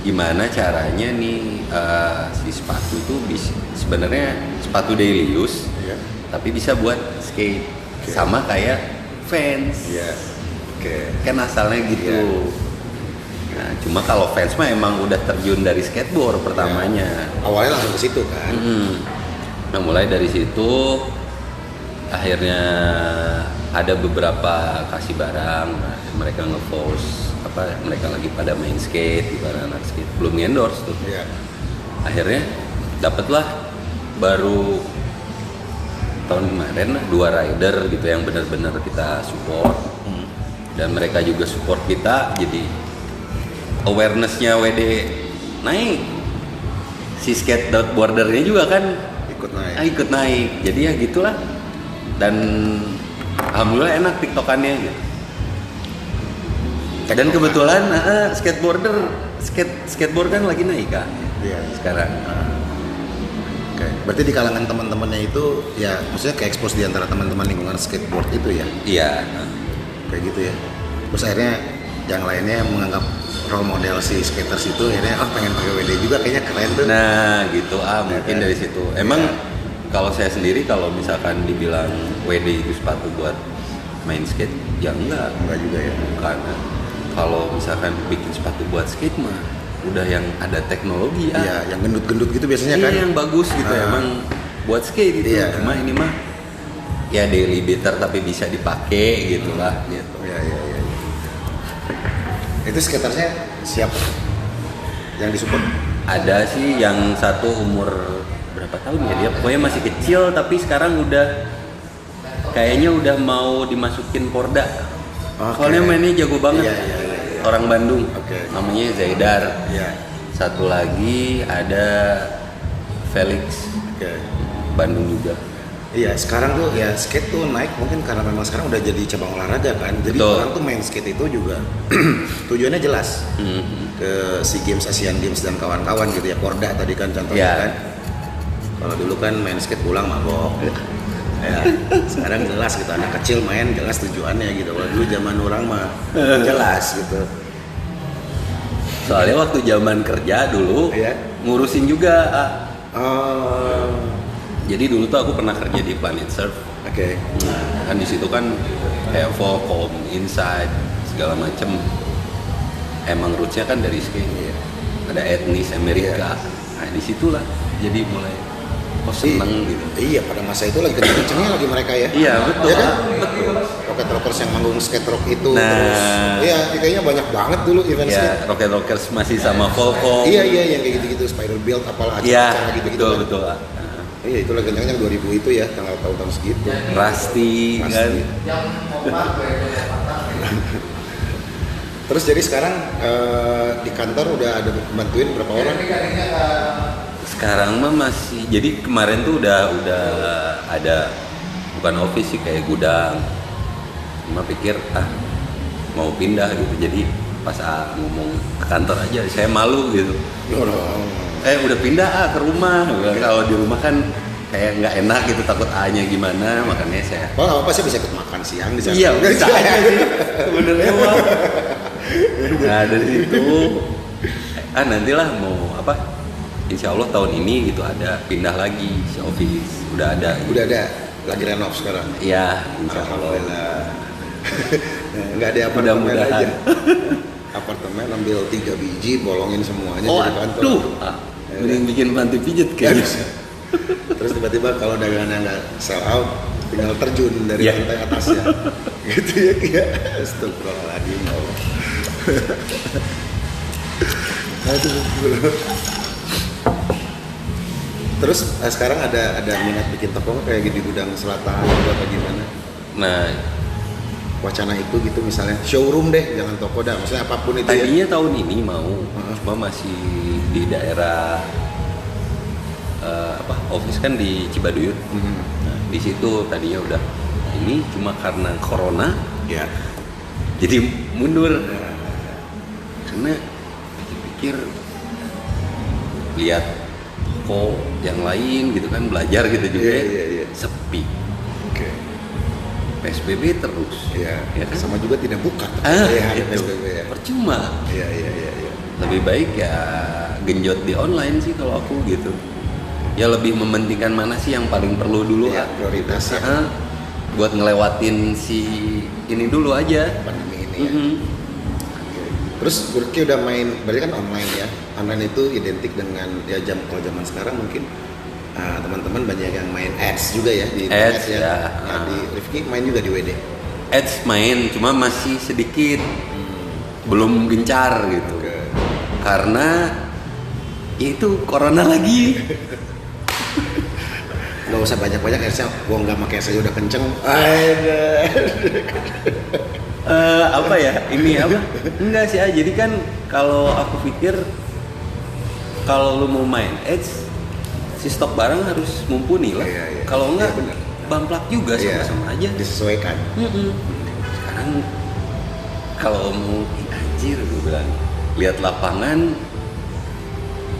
gimana caranya nih si sepatu tuh bisa sebenarnya sepatu daily use tapi bisa buat skate sama kayak fans. Kan asalnya gitu. Nah, cuma kalau fans mah emang udah terjun dari skateboard pertamanya. Awalnya langsung ke situ kan. Nah, mulai dari situ akhirnya ada beberapa kasih barang, mereka nge-post mereka lagi pada main skate, ibarat anak skate, belum endorse tuh. Akhirnya dapatlah baru tahun kemarin 2 rider gitu yang benar-benar kita support. dan mereka juga support kita, jadi awarenessnya WD naik, si skateboardernya juga kan ikut naik, jadi ya gitulah. Dan alhamdulillah enak tiktokannya gitu. Dan kebetulan skateboard kan lagi naik kan sekarang. Oke. Berarti di kalangan teman-temannya itu ya maksudnya ke expose di antara teman-teman lingkungan skateboard itu ya? Iya. Kayak gitu ya. Terus akhirnya yang lainnya menganggap role model si skaters itu akhirnya pengen pakai WD juga, kayaknya keren tuh. Nah gitu mungkin dari situ. Emang kalau saya sendiri kalau misalkan dibilang WD itu sepatu buat main skate, ya enggak juga ya. Karena kalau misalkan bikin sepatu buat skate mah udah yang ada teknologi Iya, yang gendut-gendut gitu biasanya kan. yang bagus gitu emang buat skate gitu. Cuma ini mah ya daily beater tapi bisa dipakai gitulah gitu. Iya. Itu skatersnya siapa yang disupport? Ada sih yang satu umur berapa tahun ya, dia pokoknya masih kecil tapi sekarang udah kayaknya udah mau dimasukin Porda. Soalnya mainnya jago banget. Iya. Orang Bandung. Namanya Zaidar. Satu lagi ada Felix. Bandung juga. Iya, sekarang tuh ya skate tuh naik mungkin karena memang sekarang udah jadi cabang olahraga kan. Jadi Betul. orang tuh main skate itu juga tujuannya jelas. Ke SEA Games, Asian Games dan kawan-kawan gitu ya. Porda tadi kan contohnya kan. Kalau dulu kan main skate pulang mabok. Ya, sekarang jelas gitu, anak kecil main jelas tujuannya gitu. Kalau dulu zaman orang mah jelas gitu. Soalnya waktu zaman kerja dulu ngurusin juga. Jadi dulu tuh aku pernah kerja di Planet Surf. Nah, kan di situ kan kayak Volcom, Inside, segala macem. Emang rootsnya kan dari skate. Ada etnis Amerika. Nah disitulah jadi mulai seneng gitu. Iya, pada masa itu lagi kenceng-kencengnya lagi mereka ya. Iya betul. Ya kan? Betul. Rocket Rockers yang manggung skate rock itu. Nah, terus iya kayaknya banyak banget dulu event skate. Rocket Rockers masih sama Volcom. Iya yang kayak gitu-gitu, Spiral Build apalah acara gitu-gitu. Betul. Iya, itu lagi kencengnya 2000 itu ya, tanggal tahun segitu. Rusty. Kan. Terus jadi sekarang di kantor udah ada bantuin berapa orang? Sekarang mah masih, jadi kemarin tuh udah ada bukan office sih, kayak gudang. Cuma pikir mau pindah gitu, jadi pas ngomong ke kantor aja saya malu gitu. Udah pindah ke rumah. Kalau di rumah kan kayak nggak enak gitu, takut A-nya gimana, makanya saya. Apa sih bisa ikut makan siang di sana? Iya bisa aja sih sebenarnya mah. Nah dari situ nantilah mau apa? Insya Allah tahun ini gitu ada pindah lagi si office, udah ada lagi renov sekarang. Iya, insya Allah. Nggak ada apartemen aja. Mudah-mudahan. Apartemen ambil 3 biji, bolongin semuanya jadi kantor. Mending bikin panti pijet kayaknya. Terus tiba-tiba kalau dagangannya nggak sell out, tinggal terjun dari lantai atasnya. Gitu ya. Astagfirullahaladzim. Terus sekarang ada minat bikin toko kayak di Gudang Selatan atau gimana? Nah, wacana itu gitu misalnya showroom deh, jangan toko dah, maksudnya apapun itu. Tadinya tahun ini mau, cuma masih di daerah office kan di Cibaduyut. Nah, di situ tadinya udah ini, cuma karena corona jadi mundur. Karena pikir lihat kok yang lain gitu kan, belajar gitu juga sepi. PSBB terus. Ya kan? Sama juga tidak buka. Itu. PSBB ya. Percuma. Iya. Lebih baik ya genjot di online sih kalau aku gitu. Ya lebih mementingkan mana sih yang paling perlu dulu prioritasnya. Buat ngelewatin si ini dulu aja. Pandemi ini ya. Terus Burki udah main, berarti kan online ya. Online itu identik dengan ya kalau zaman sekarang mungkin teman-teman banyak yang main ads juga ya di ads ya. Ya. Di Rifki main juga di WD. Ads main, cuma masih sedikit, belum gencar gitu. Karena itu corona lagi. Gak usah banyak-banyak adsnya, gua nggak pakai saya udah kenceng. Apa ya? Ini apa? Enggak sih, jadi kan kalau aku pikir kalau lu mau main Edge, si stok barang harus mumpuni lah. Iya. Kalau enggak, Iya, benar. bamplak juga sama-sama aja. Disesuaikan. Sekarang kalau mau anjir gue bilang, lihat lapangan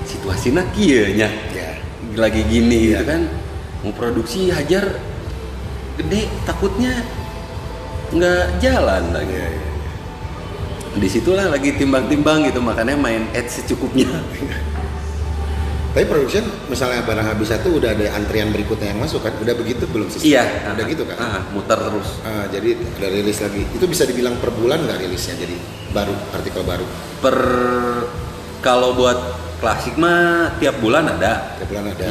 situasinya kieu nya. Ya. Lagi gini Iya. gitu kan. Mau produksi hajar gede, takutnya nggak jalan lagi. Iya. Disitulah lagi timbang-timbang gitu, makanya main Edge secukupnya. Tapi production misalnya barang habis satu udah ada antrian berikutnya yang masuk kan? Udah begitu belum sistem? Iya, Udah gitu kan? muter terus. Jadi ada rilis lagi. Itu bisa dibilang per bulan nggak rilisnya? Jadi baru artikel baru. Kalau buat klasik mah tiap bulan ada. Tiap bulan ada.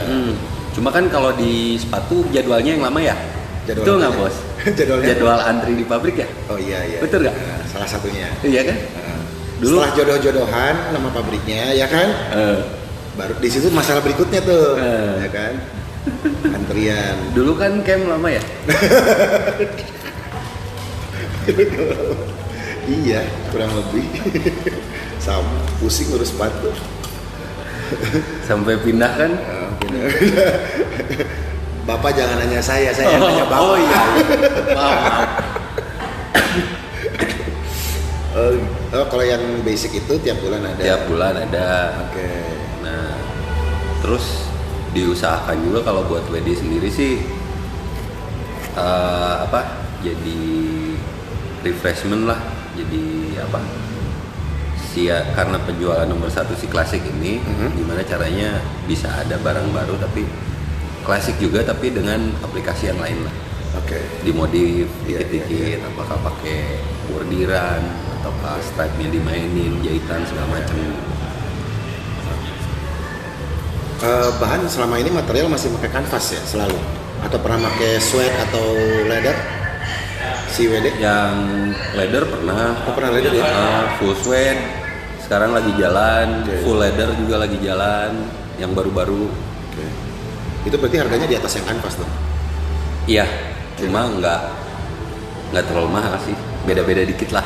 Cuma kan kalau di sepatu jadwalnya yang lama ya. Jadwal Itu nggak apanya? bos? Jadwalnya? Jadwal antri di pabrik ya. Oh iya. Betul nggak? Nah, salah satunya. Iya kan? Dulu- Setelah jodoh-jodohan nama pabriknya ya kan? Baru di situ masalah berikutnya tuh, ya kan? Antrian. Dulu kan camp lama ya. Iya, kurang lebih. Sama, pusing ngurus sepatu. Sampai pindah kan. Bapak jangan nanya saya yang nanya Bapak. Oh iya. Maaf. Kalau yang basic itu tiap bulan ada. Tiap bulan ada. Oke. Nah, terus diusahakan juga kalau buat WD sendiri sih jadi refreshment lah, jadi karena penjualan nomor 1 si klasik ini, gimana caranya bisa ada barang baru tapi klasik juga tapi dengan aplikasi yang lain lah. Oke. Dimodif Iya, dikit-dikit, apakah pakai bordiran ataukah stripe-nya dimainin, jahitan segala macam. Bahan selama ini material masih pakai kanvas ya selalu? Atau pernah pakai suede atau leather? Si WD? Yang leather pernah. Oh, pernah leather ya? Full suede. Sekarang lagi jalan. Oke. Full leather juga lagi jalan. Yang baru-baru. Oke. Itu berarti harganya di atas yang kanvas dong? Iya. Cuma nggak terlalu mahal sih. Beda-beda dikit lah.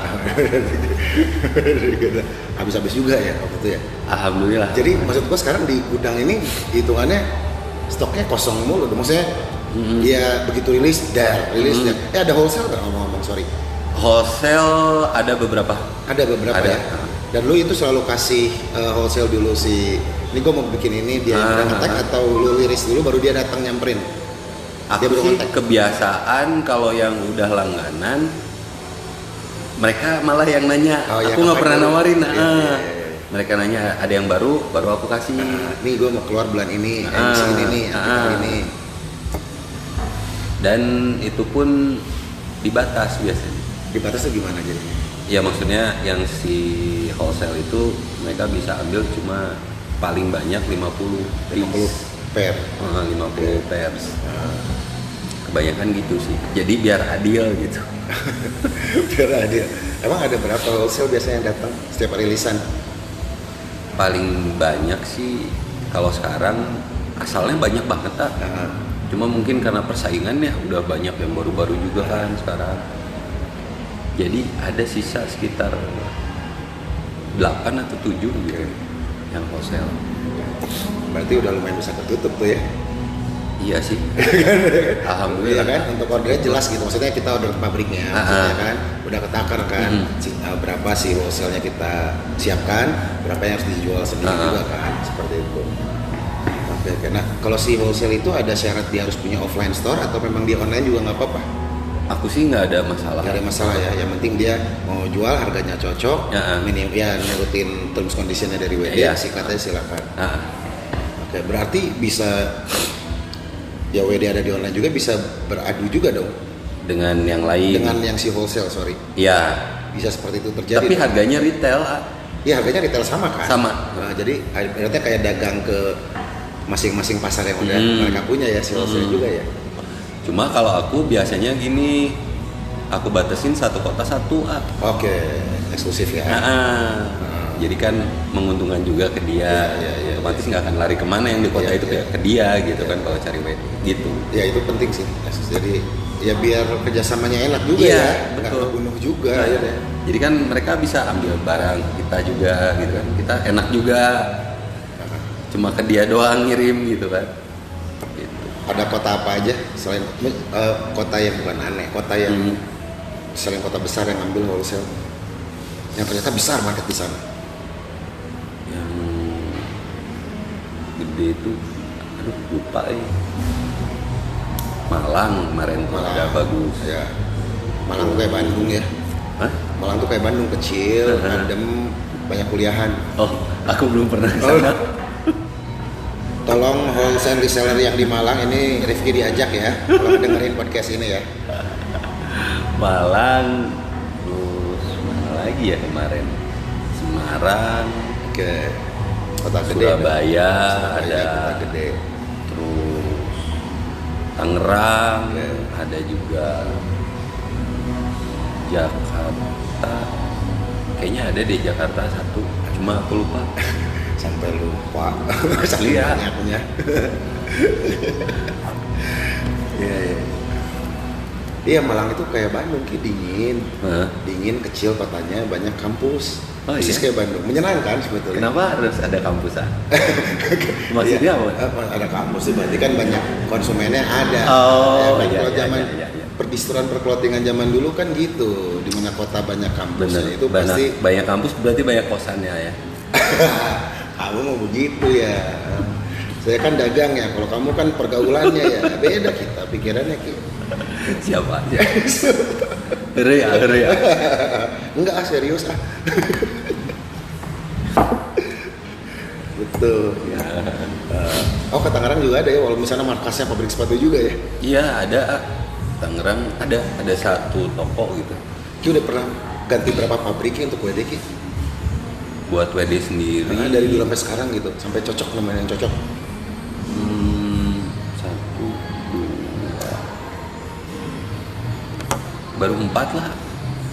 Habis-habis juga ya waktu itu ya? Alhamdulillah. Jadi maksud gua sekarang di gudang ini hitungannya stoknya kosong mulu. Maksudnya ya begitu rilis, rilis. Ada wholesale nggak ngomong-ngomong, sorry? Wholesale ada beberapa. Ada beberapa Ada. ya? Dan lu itu selalu kasih wholesale dulu ini gua mau bikin ini, dia yang ngetek atau lu liris dulu baru dia datang nyamperin? Aku baru sih kontak. kebiasaan kalau yang udah langganan mereka malah yang nanya. Oh, iya, Aku nggak pernah kapan nawarin. dulu? Iya. Mereka nanya ada yang baru aku kasih. Nih gue mau keluar bulan ini, edisi ini nih, artikel ini. Dan itu pun dibatas biasanya. Dibatas tuh gimana jadinya? Ya maksudnya yang si wholesale itu mereka bisa ambil cuma paling banyak 50 pair. 50 pairs. Kebanyakan gitu sih. Jadi biar adil gitu. Biar adil. Emang ada berapa wholesale biasanya yang datang setiap rilisan? Paling banyak sih kalau sekarang asalnya banyak banget tak. Cuma mungkin karena persaingannya udah banyak yang baru-baru juga kan sekarang. Jadi ada sisa sekitar 8 atau 7 gitu yang wholesale. Berarti udah lumayan bisa ketutup tuh ya? Iya sih. Iya Alhamdulillah kan, untuk ordernya jelas gitu. Maksudnya kita order ke pabriknya, maksudnya kan udah ketakar kan. Berapa sih wholesale-nya kita siapkan, berapa yang harus dijual sendiri juga kan, seperti itu. Oke. Nah kalau si wholesale itu ada syarat dia harus punya offline store atau memang dia online juga nggak apa-apa? Aku sih nggak ada masalah. Nggak ada masalah ya, yang penting dia mau jual harganya cocok, minim ya nurutin terms conditionnya dari WD, sikatnya silakan. Oke, berarti bisa ya WD ada di online juga bisa beradu juga dong dengan yang lain. dengan yang si wholesale, sorry. Iya. Bisa seperti itu terjadi. Tapi dong? harganya retail. Iya, harganya retail sama kan? Sama. Nah, jadi berarti kayak dagang ke masing-masing pasar yang udah mereka punya ya si wholesale juga ya. Cuma kalau aku biasanya gini, aku batasin satu kota satu. Oke, eksklusif ya. Jadi kan menguntungkan juga ke dia. Iya. Otomatis nggak akan lari kemana yang di kota itu ke dia gitu kan kalau cari wedding gitu. Ya itu penting sih. Jadi Ya biar kerjasamanya enak juga Iya, ya, nggak betul. ngebunuh juga. Nah, Ya. jadi kan mereka bisa ambil barang kita juga gitu kan, kita enak juga, cuma ke dia doang ngirim gitu kan. Gitu. Ada kota apa aja selain kota yang bukan aneh, kota yang selain kota besar yang ambil wholesale, yang ternyata besar market di sana. Yang gede itu, aduh lupa ya. Malang kemarin tuh ada bagus. Ya. Malang tuh kayak Bandung ya. Hah? Malang tuh kayak Bandung, kecil, adem, banyak kuliahan. Oh, aku belum pernah ke Oh. sana. Tolong wholesale reseller yang di Malang ini Rifki diajak ya, kalau dengerin podcast ini ya. Malang, terus mana lagi ya kemarin? Semarang, Ke kota gede. Surabaya, Surabaya, ada, kota gede. terus Tangerang, Ya. ada juga Jakarta. Kayaknya ada di Jakarta satu, cuma aku lupa. Sampai lupa. Saking Iya. banyaknya. Iya, iya. Iya, Malang itu kayak Bandung, Ki, dingin. Hah? Dingin, kecil kotanya, banyak kampus. Oh, Persis iya? kayak Bandung, menyenangkan sebetulnya. Kenapa harus ada kampusan? Maksudnya Iya, apa? ada kampus sih, berarti kan banyak konsumennya ada. Oh, kan iya, kalau iya, zaman iya, iya. perdistribusian perclotingan zaman dulu kan gitu, di mana kota banyak kampus Bener, itu pasti banyak kampus berarti banyak kosannya ya. kamu mau begitu ya. Saya kan dagang ya, kalau kamu kan pergaulannya ya, beda kita pikirannya Ki. Siapa aja? Ngeri ya. Enggak serius ah. Betul. Ya. Oh ke Tangerang juga ada ya, walaupun misalnya markasnya pabrik sepatu juga ya. Iya ada. Tangerang ada satu toko gitu. Ki udah pernah ganti berapa pabriknya untuk WD Ki? Buat WD sendiri. Nah, dari dulu sampai sekarang gitu, sampai cocok namanya yang cocok. Satu, dua, baru 4 lah.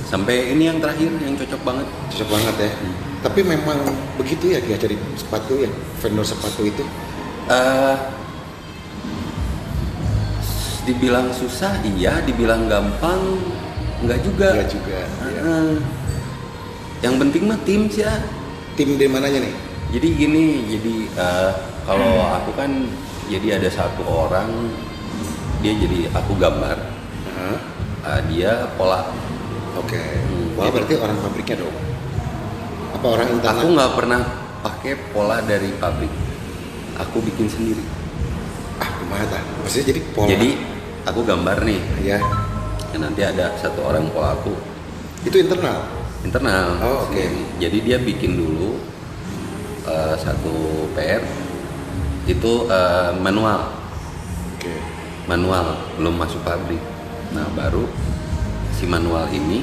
Sampai ini yang terakhir yang cocok banget. Cocok banget ya. Tapi memang begitu ya Ki cari sepatu ya, vendor sepatu itu. Dibilang susah, iya. Dibilang gampang, enggak juga. Enggak juga. Iya. Yang penting mah tim sih ya. Tim di mananya nih? Jadi gini, kalau aku kan jadi ada satu orang, dia jadi aku gambar, Hah? dia pola. Oke. jadi- Wah berarti orang pabriknya dong. Apa orang internal? Aku nggak pernah pakai pola dari pabrik, aku bikin sendiri. Gimana tak? Maksudnya jadi pola. Jadi aku gambar nih, ya nanti ada satu orang pola aku itu internal. internal. Oh, oke. sendiri. Jadi dia bikin dulu satu PR itu manual. Oke. Manual, belum masuk pabrik. Nah baru si manual ini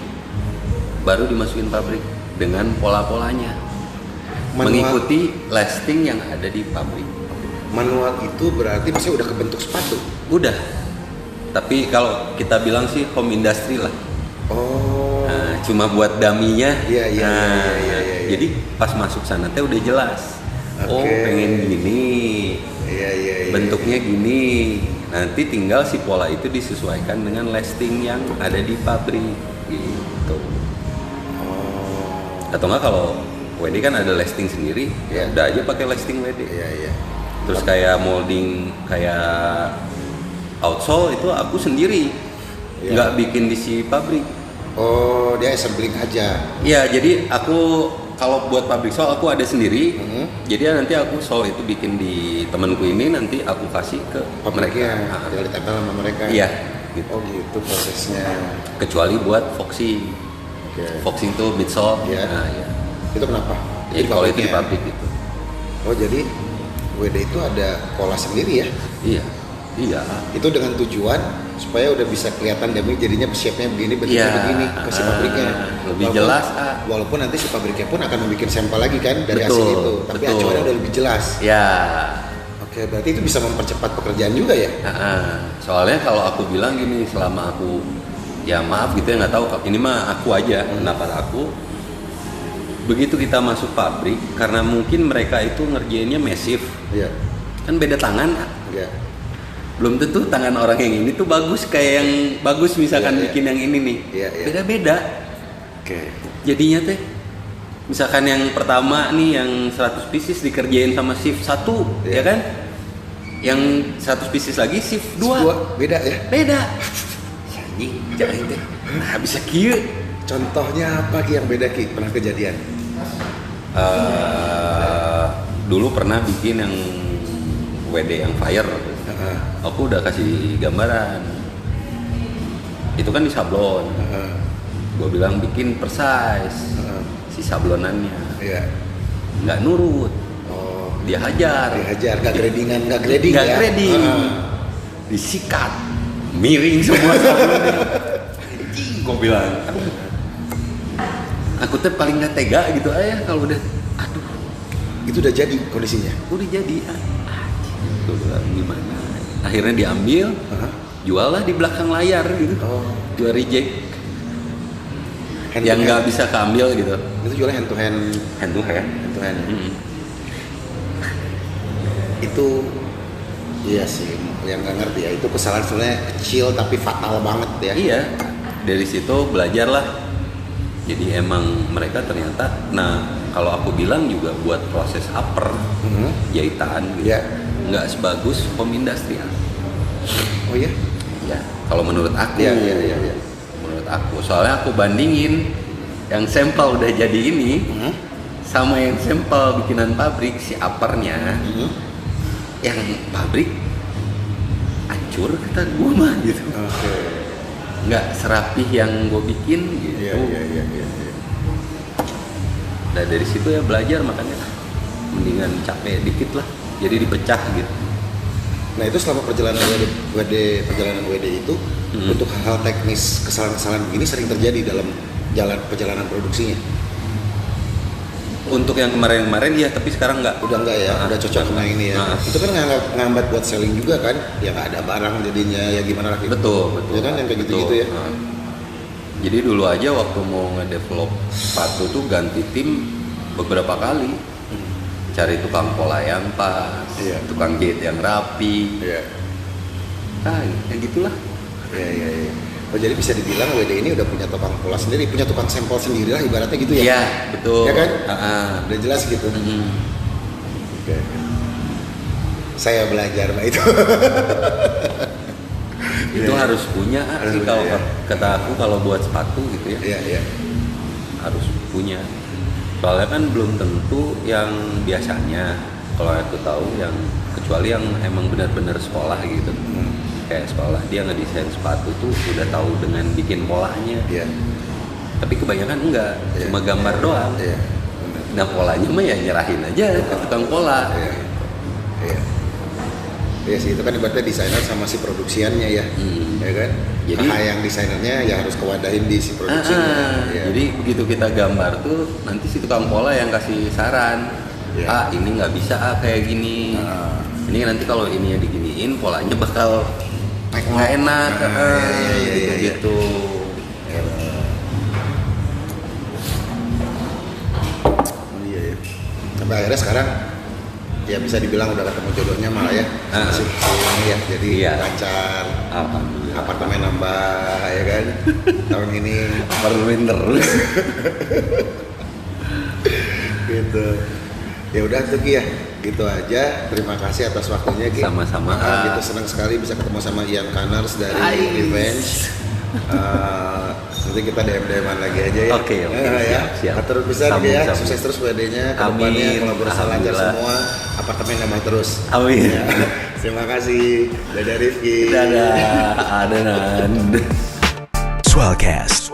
baru dimasukin pabrik dengan pola-polanya, mengikuti lasting yang ada di pabrik. Manual itu berarti masih udah kebentuk sepatu. Udah, tapi kalau kita bilang sih home industry lah. Oh. Nah, cuma buat daminya. Iya, iya, Nah, iya. jadi pas masuk sana teh udah jelas. Oh Oke. pengen gini, Iya. bentuknya gini. Nanti tinggal si pola itu disesuaikan dengan lasting yang ada di pabrik gitu. Oh. Atau enggak kalau WD kan ada lasting sendiri, ya Iya. udah aja pakai lasting WD. Iya. Terus kayak molding kayak outsole itu aku sendiri, Iya. nggak bikin di si pabrik. Oh, dia assembling aja. Iya, jadi aku kalau buat pabrik sole aku ada sendiri. Mhm. Jadi nanti aku sole itu bikin di temanku ini, nanti aku kasih ke Pabriknya, mereka. tinggal ditempel sama mereka. Iya, gitu. Oh gitu prosesnya. Kecuali buat foxing. Oke. Foxing tuh midsole. Iya. Nah, iya. Itu kenapa? Jadi kalau itu di pabriknya. pabrik gitu. Oh jadi WD itu ada pola sendiri ya? Iya. Iya. Itu dengan tujuan supaya udah bisa kelihatan demi jadinya shape-nya begini, bentuknya Iya, begini ke si pabriknya. lebih jelas, Walaupun nanti si pabriknya pun akan membuat sampel lagi kan dari hasil Betul, itu, tapi betul. acuannya udah lebih jelas. Ya. Oke, berarti itu bisa mempercepat pekerjaan juga ya? Soalnya kalau aku bilang gini, selama aku ya maaf gitu ya, nggak tahu ini mah aku aja pendapat aku. Begitu kita masuk pabrik, karena mungkin mereka itu ngerjainnya masif, Iya. kan beda tangan. Iya. belum tentu tangan orang yang ini tuh bagus kayak yang bagus misalkan Iya, iya. bikin yang ini nih. Iya, iya. Beda-beda. Oke. Jadinya teh misalkan yang pertama nih yang 100 pieces dikerjain sama shift 1, Iya. ya kan? Yang 100 pieces lagi shift 2. Beda ya. Beda. Anjing, jangan teh. Nah, bisa kieu. Contohnya apa Ki yang beda Ki? Pernah kejadian? Dulu pernah bikin yang WD yang fire. Heeh. Aku udah kasih gambaran. Itu kan di sablon. Heeh. Gue bilang bikin precise Heeh. si sablonannya. Iya. Nggak nurut. Oh, Dia hajar. dihajar, nggak grading Nggak ya? grading. Heeh. Disikat. Miring semua sablonnya. Anjing, gue bilang. Aku tuh paling nggak tega gitu ayah kalau udah. Aduh, Itu udah jadi kondisinya. udah jadi. Gue bilang gimana? Akhirnya diambil. Heeh. Jual lah di belakang layar gitu. Oh. Jual reject. Hand Yang to nggak hand. bisa keambil gitu. Itu jualnya hand to hand. Hand to hand. Hand to hand. Mm-mm. Itu iya sih, yang nggak ngerti ya. Itu kesalahan sebenarnya kecil tapi fatal banget ya. Iya. Dari situ belajar lah. Jadi emang mereka ternyata, nah kalau aku bilang juga buat proses upper Mhm. jahitan gitu, Iya. nggak sebagus home industrial. Oh iya. Ya, kalau menurut aku, Iya, iya, iya, iya. menurut aku, soalnya aku bandingin yang sampel udah jadi ini Mhm. sama yang sampel bikinan pabrik si uppernya, Mhm. yang pabrik hancur kata gua mah gitu, Oke. nggak serapih yang gua bikin gitu. Iya, iya, iya, iya. Nah dari situ ya belajar, makanya mendingan capek dikit lah, jadi dipecah gitu. Nah itu selama perjalanan WD itu untuk hal-hal teknis kesalahan-kesalahan begini sering terjadi dalam perjalanan produksinya. Untuk yang kemarin-kemarin ya, tapi sekarang nggak. Udah enggak ya, Nah, udah cocok sama ini ya. nah. Itu kan ngambat buat selling juga kan, ya nggak ada barang jadinya ya gimana lagi. Betul, betul. Ya kan yang kayak gitu-gitu ya. Nah. Jadi dulu aja waktu mau ngedevelop sepatu tuh ganti tim beberapa kali. Cari tukang pola yang pas, Iya. tukang jahit yang rapi. Iya. Nah, ya gitulah. Iya, iya, iya. Oh jadi bisa dibilang WD ini udah punya tukang pola sendiri, punya tukang sampel sendiri lah ibaratnya gitu ya. Iya, betul. Ya kan? Ah. Udah jelas gitu. Mm. Oke. Saya belajar Mbak itu. Itu Iya. harus punya sih Harus kalau punya. kata aku, kalau buat sepatu gitu ya. Iya, iya. Harus punya. Soalnya kan belum tentu yang biasanya, kalau aku tahu yang kecuali yang emang benar-benar sekolah gitu, kayak sekolah dia ngedesain sepatu tuh udah tahu dengan bikin polanya. Iya. Tapi kebanyakan enggak, Iya. cuma gambar doang. Iya. Benar. Nah polanya mah ya nyerahin aja ke tukang pola. Iya. Iya. Iya sih, itu kan ibaratnya desainer sama si produksiannya ya. Ya kan? Jadi- nah, yang desainernya ya harus kewadahin di si produksinya. Iya. Jadi begitu kita gambar tuh nanti si tukang pola yang kasih saran. Iya. Ini nggak bisa kayak gini. Ini nanti kalau ininya diginiin polanya bakal nggak enak. Iya. Gitu. Iya, iya. Sampai akhirnya sekarang ya bisa dibilang udah ketemu jodohnya malah ya. Masih ini ya, jadi Iya. lancar. Alhamdulillah. Apartemen nambah ya kan. Tahun ini Apartemen terus. gitu. Ya udah tuh Ki ya. Gitu aja. Terima kasih atas waktunya Ki. Sama-sama. Gitu senang sekali bisa ketemu sama Ian Connors dari Ais. Revenge. Nanti kita DM-an lagi aja ya. Oke, ya. siap. Terus bisa Ki ya. Sambung. Sukses terus WD-nya. Kedepannya Amin. kolaborasi lancar Alhamdulillah. semua. Apartemen nambah terus. Amin. Ya. Terima kasih. Dadah Rifki. Dadah, adenan. Swellcast.